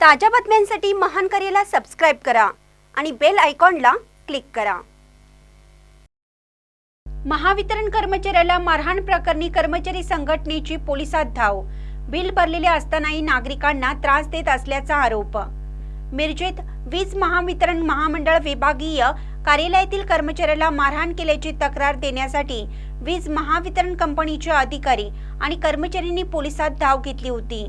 ताज्या बातम्यांसाठी महान करेला सबस्क्राइब करा आणि बेल आयकॉनला क्लिक करा। महावितरण कर्मचाऱ्याला मारहाण प्रकरणी कर्मचारी संघटनेची पोलिसात धाव। बिल भरलेले असतानाही नागरिकांना त्रास देत असल्याचा आरोप। मिरजेत वीज महावितरण महामंडळ विभागीय कार्यालयातील कर्मचाऱ्याला मारहाण केल्याची तक्रार देण्यासाठी वीज महावितरण कंपनीचे अधिकारी आणि कर्मचाऱ्यांनी पोलिसात धाव घेतली होती।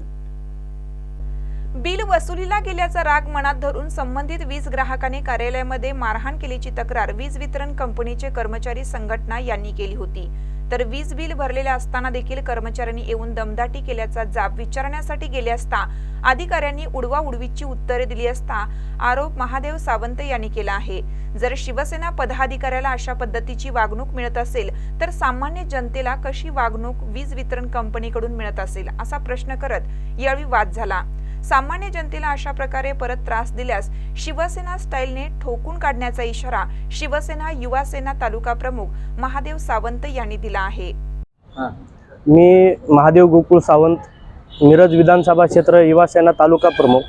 बिल वसुलीला गेल्याचा राग मनात धरून संबंधित वीज ग्राहकाने कार्यालयामध्ये मारहाण केल्याची तक्रार वीज वितरण कंपनीचे कर्मचारी संघटना यांनी केली होती। तर वीज बिल भरलेले असताना देखील कर्मचाऱ्यांनी येऊन दमदाटी केल्याचा जाब विचारण्यासाठी गेले असता अधिकाऱ्यांनी उडवाउडवीची उत्तरे दिली असता आरोप महादेव सावंत यांनी केला आहे। जर शिवसेना पदाधिकाऱ्याला अशा पद्धतीची वागणूक मिळत असेल तर सामान्य जनतेला कशी वागणूक वीज वितरण कंपनीकडून मिळत असेल असा प्रश्न करत यावेळी वाद झाला। सामान्य जनतेला अशा प्रकारे परत त्रास दिल्यास शिवसेना स्टाईलने ठोकून काढण्याचा इशारा शिवसेना युवा सेना तालुका प्रमुख महादेव सावंत यांनी दिला आहे। मी महादेव गोकुळ सावंत, मिरज विधानसभा क्षेत्र युवा सेना तालुका प्रमुख।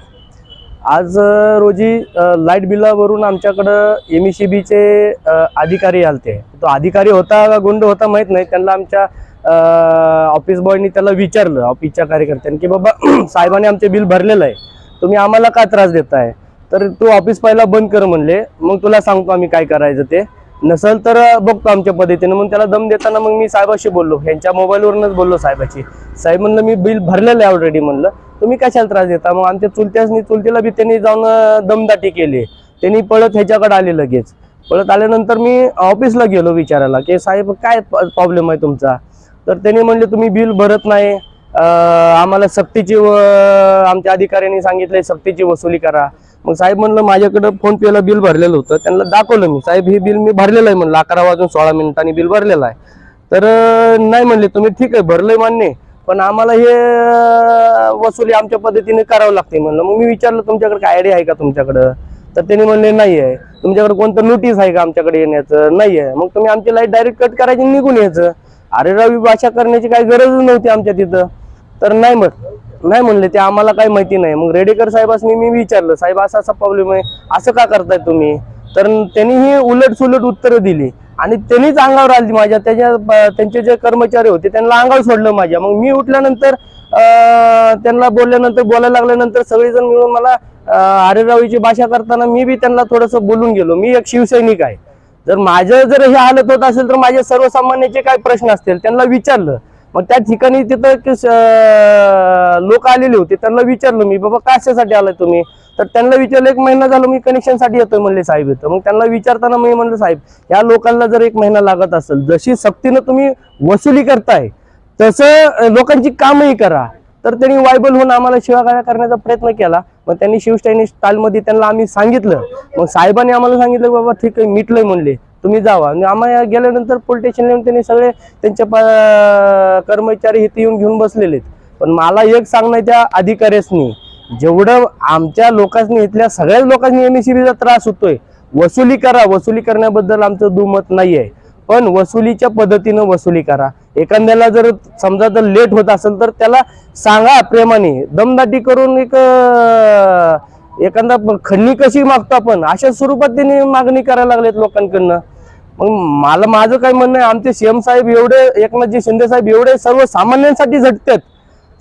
आज रोजी लाईट बिलावरून आमच्याकडे एमईसीबीचे अधिकारी आलते। तो अधिकारी होता का गुंड होता माहित नाही, त्यांना आमच्या ऑफिस बॉयनी त्याला विचारलं, ऑफिसच्या कार्यकर्त्यांनी, की बाबा साहेबांनी आमचे बिल भरलेलं आहे, तुम्ही आम्हाला का त्रास देताय? तर तू ऑफिस पहिला बंद कर म्हणले, मग तुला सांगतो आम्ही काय करायचं ते, नसेल तर बघतो आमच्या पद्धतीने। मग त्याला दम देताना मग मी साहेबाशी बोललो, यांच्या मोबाईलवरूनच बोललो साहेबाची। साहेब म्हणलं मी बिल भरलेलं आहे ऑलरेडी, म्हणलं तुम्ही कशाला त्रास देता? मग आमच्या चुलत्याला बी त्यांनी जाऊन दमदाटी केली। त्यांनी पळत ह्याच्याकडे आले, लगेच पळत आल्यानंतर मी ऑफिसला गेलो विचारायला की साहेब काय प्रॉब्लेम आहे तुमचा? तर त्यांनी म्हणले तुम्ही बिल भरत नाही, आम्हाला सक्तीची आमच्या अधिकाऱ्यांनी सांगितले सक्तीची वसुली करा। मग साहेब म्हणलं माझ्याकडे फोन पेला बिल भरलेलं होतं, त्यांना दाखवलं मी, साहेब हे बिल मी भरलेलं आहे म्हणलं, 11:16 बिल भरलेलं आहे। तर नाही म्हणले तुम्ही ठीक आहे भरलंय मान्य, पण आम्हाला हे वसुली आमच्या पद्धतीने करावं लागते म्हणलं। मग मी विचारलं तुमच्याकडे काय आयडिया आहे का तुमच्याकडं? तर त्यांनी म्हणले नाही आहे। तुमच्याकडे कोणतं नोटीस आहे का आमच्याकडे येण्याचं? नाही आहे। मग तुम्ही आमची लाईट डायरेक्ट कट करायची निघून यायचं। अरे रवी भाषा करण्याची काही गरजच नव्हती आमच्या तिथं। तर नाही म्हणले ते आम्हाला काही माहिती नाही। मग रेडेकर साहेबांनी मी विचारलं, साहेब असा असा प्रॉब्लेम आहे, असं का करताय तुम्ही? तर त्यांनी ही उलट सुलट उत्तरं दिली आणि त्यांनीच अंगावर आली माझ्या, त्यांचे जे कर्मचारी होते त्यांना अंगावर सोडलं माझ्या। मग मी उठल्यानंतर त्यांना बोलायला लागल्यानंतर सगळेजण मिळून मला हरेरावीची भाषा करताना मी बी त्यांना थोडंसं बोलून गेलो। मी एक शिवसैनिक आहे, जर माझं जर हे हालत होत असेल तर माझे सर्वसामान्याचे काय प्रश्न असतील त्यांना विचारलं। मग त्या ठिकाणी तिथं लोक आलेले होते, त्यांना विचारलं मी, बाबा कशासाठी आलाय तुम्ही? तर त्यांना विचारलं 1 महिना झालं मी कनेक्शनसाठी येतोय म्हणले साहेब येतं। मग त्यांना विचारताना मी म्हणलं साहेब या लोकांना जर 1 महिना लागत असेल, जशी सक्तीनं तुम्ही वसुली करताय तसं लोकांची कामही करा। तर त्यांनी वायबल होऊन आम्हाला शिवागाळ्या करण्याचा प्रयत्न केला। मग त्यांनी शिवसैनिक स्टाईलमध्ये त्यांना आम्ही सांगितलं। मग साहेबांनी आम्हाला सांगितलं बाबा ठीक आहे मिटलंय म्हणले, तुम्ही जावा। आणि आम्हाला गेल्यानंतर पोलीस स्टेशनला येऊन त्यांनी सगळे त्यांच्या कर्मचारी इथे येऊन घेऊन बसलेले। पण मला एक सांगणं त्या अधिकाऱ्यांनी, जेवढं आमच्या लोकांनी इथल्या सगळ्याच लोकांनी एमईसीबीचा त्रास होतोय, वसुली करा, वसुली करण्याबद्दल आमचं दुमत नाही आहे, पण वसुलीच्या पद्धतीनं वसुली करा। एखाद्याला जर समजा जर लेट होत असेल तर त्याला सांगा प्रेमाने, दमदाटी करून एखादा खंडणी कशी मागतो आपण अशा स्वरूपात त्यांनी मागणी करायला लागलेत लोकांकडनं। मग माझं काय म्हणणं आहे, आमचे सीएम साहेब एवढे, एकनाथजी शिंदे साहेब एवढे सर्वसामान्यांसाठी झटतात,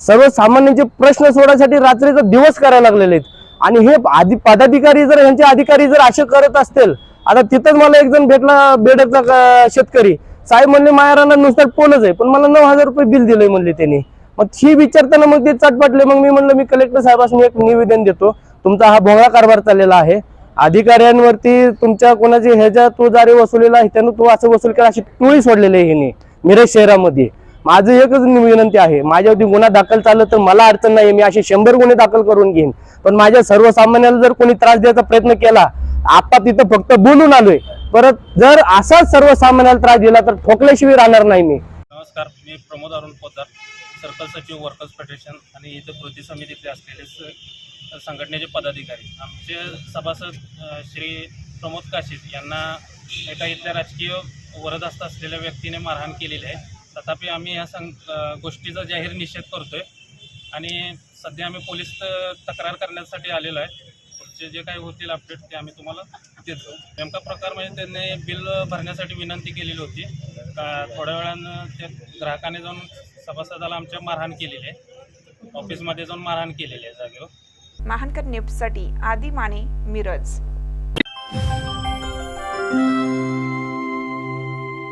सर्वसामान्यांचे प्रश्न सोडण्यासाठी रात्रीचा दिवस करायला लागलेले आहेत। आणि हे पदाधिकारी जर यांचे अधिकारी जर असे करत असतील, आता तिथंच मला एक जण भेटला बेडकचा शेतकरी, साहेब म्हणले मायारांना नुसतं पोलच आहे, पण मला 9,000 रुपये बिल दिलंय म्हणले त्यांनी। मग ही विचारताना मग ते चटपटले। मग मी म्हणलं मी कलेक्टर साहेबांनी एक निवेदन देतो, तुमचा हा भोंगळा कारभार चाललेला आहे, अधिकाऱ्यांवरती तुमच्या कोणाची ह्याच्या तू जारी वसुलीला आहे त्यानं तू असं वसूल केला, अशी टोळी सोडलेली आहे ह्यांनी मिरज शहरामध्ये। माझं एकच विनंती आहे, माझ्यावरती गुन्हा दाखल झाला तर मला अडचण नाही, मी असे 100 गुन्हे दाखल करून घेईन, पण माझ्या सर्वसामान्याला जर कोणी त्रास द्यायचा प्रयत्न केला, आता तिथं फक्त बोलून आलोय, परत जर असाच सर्वसामान्याला त्रास दिला तर ठोकल्याशिवाय राहणार नाही मी। नमस्कार, मी प्रमोद अरुण पोद्दार, सर्कल सचिव वर्कर्स फेडरेशन आणि इथं कृती समितीतले असलेले संघटनेचे पदाधिकारी। आमचे सभासद श्री प्रमोद काशीद यांना एका इथल्या राजकीय वरदहस्त असलेल्या व्यक्तीने मारहाण केलेली आहे। तथापि आम्ही ह्या गोष्टीचा जाहीर निषेध करतोय आणि सध्या आम्ही पोलीस तक्रार करण्यासाठी आलेलो आहे. पुढचे जे काही होतील अपडेट ते आम्ही तुम्हाला देतो. नेमका प्रकार म्हणजे त्यांनी बिल भरण्यासाठी विनंती केलेली होती. थोड्या वेळानं त्या ग्राहकाने जाऊन सभासदाला आमच्या मारहाण केलेली आहे. ऑफिसमध्ये जाऊन मारहाण केलेली आहे जागेवर. महानकर न्यूजसाठी आदी माने, मिरज.